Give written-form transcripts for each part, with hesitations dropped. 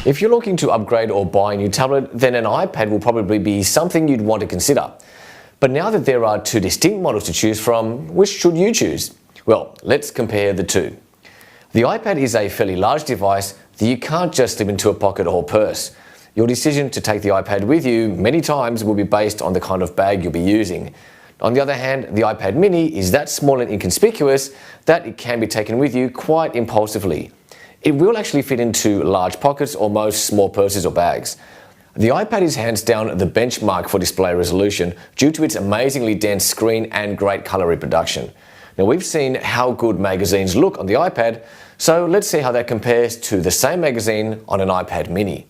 If you're looking to upgrade or buy a new tablet, then an iPad will probably be something you'd want to consider. But now that there are two distinct models to choose from, which should you choose? Well, let's compare the two. The iPad is a fairly large device that you can't just slip into a pocket or purse. Your decision to take the iPad with you many times will be based on the kind of bag you'll be using. On the other hand, the iPad mini is that small and inconspicuous that it can be taken with you quite impulsively. It will actually fit into large pockets or most small purses or bags. The iPad is hands down the benchmark for display resolution due to its amazingly dense screen and great color reproduction. Now, we've seen how good magazines look on the iPad, so let's see how that compares to the same magazine on an iPad mini.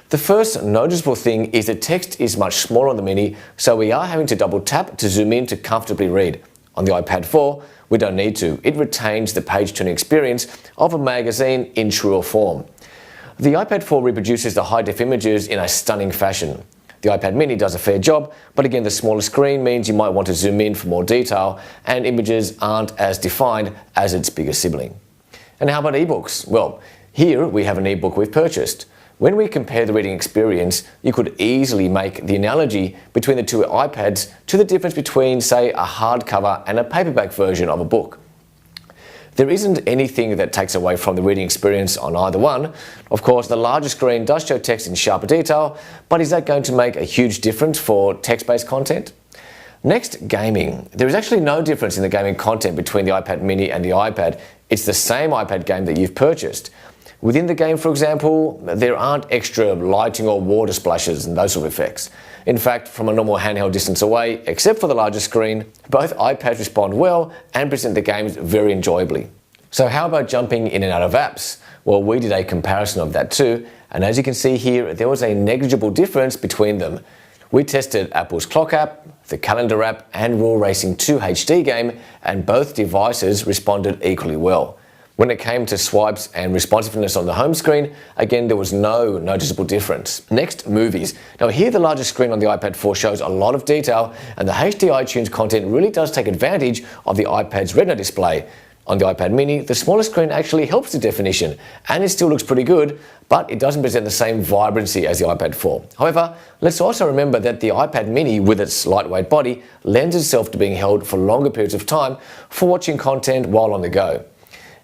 The first noticeable thing is the text is much smaller on the mini, so we are having to double tap to zoom in to comfortably read. On the iPad 4, we don't need to. It retains the page-turning experience of a magazine in truer form. The iPad 4 reproduces the high-def images in a stunning fashion. The iPad mini does a fair job, but again, the smaller screen means you might want to zoom in for more detail, and images aren't as defined as its bigger sibling. And how about ebooks? Well, here we have an ebook we've purchased. When we compare the reading experience, you could easily make the analogy between the two iPads to the difference between, say, a hardcover and a paperback version of a book. There isn't anything that takes away from the reading experience on either one. Of course, the larger screen does show text in sharper detail, but is that going to make a huge difference for text-based content? Next, gaming. There is actually no difference in the gaming content between the iPad mini and the iPad. It's the same iPad game that you've purchased. Within the game, for example, there aren't extra lighting or water splashes and those sort of effects. In fact, from a normal handheld distance away, except for the larger screen, both iPads respond well and present the games very enjoyably. So how about jumping in and out of apps? Well, we did a comparison of that too, and as you can see here, there was a negligible difference between them. We tested Apple's Clock app, the Calendar app, and Rule Racing 2 HD game, and both devices responded equally well. When it came to swipes and responsiveness on the home screen, again, there was no noticeable difference. Next, movies. Now here the larger screen on the iPad 4 shows a lot of detail, and the HD iTunes content really does take advantage of the iPad's Retina display. On the iPad mini, the smaller screen actually helps the definition, and it still looks pretty good, but it doesn't present the same vibrancy as the iPad 4. However, let's also remember that the iPad mini, with its lightweight body, lends itself to being held for longer periods of time for watching content while on the go.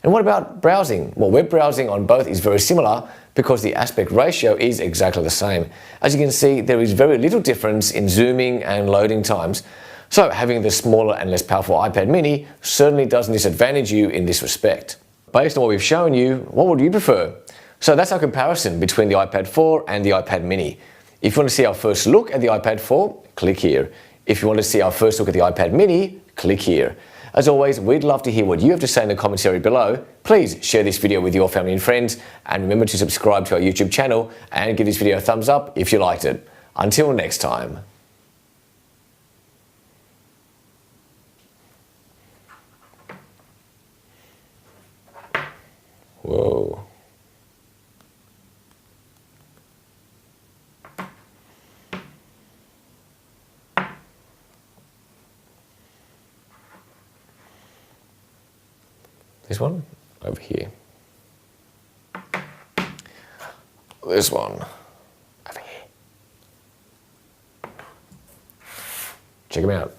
And what about browsing? Well, web browsing on both is very similar because the aspect ratio is exactly the same. As you can see, there is very little difference in zooming and loading times. So having the smaller and less powerful iPad mini certainly doesn't disadvantage you in this respect. Based on what we've shown you, what would you prefer? So that's our comparison between the iPad 4 and the iPad mini. If you want to see our first look at the iPad 4, click here. If you want to see our first look at the iPad mini, click here. As always, we'd love to hear what you have to say in the comments area below. Please share this video with your family and friends, and remember to subscribe to our YouTube channel and give this video a thumbs up if you liked it. Until next time. Whoa. This one over here. This one over here. Check them out.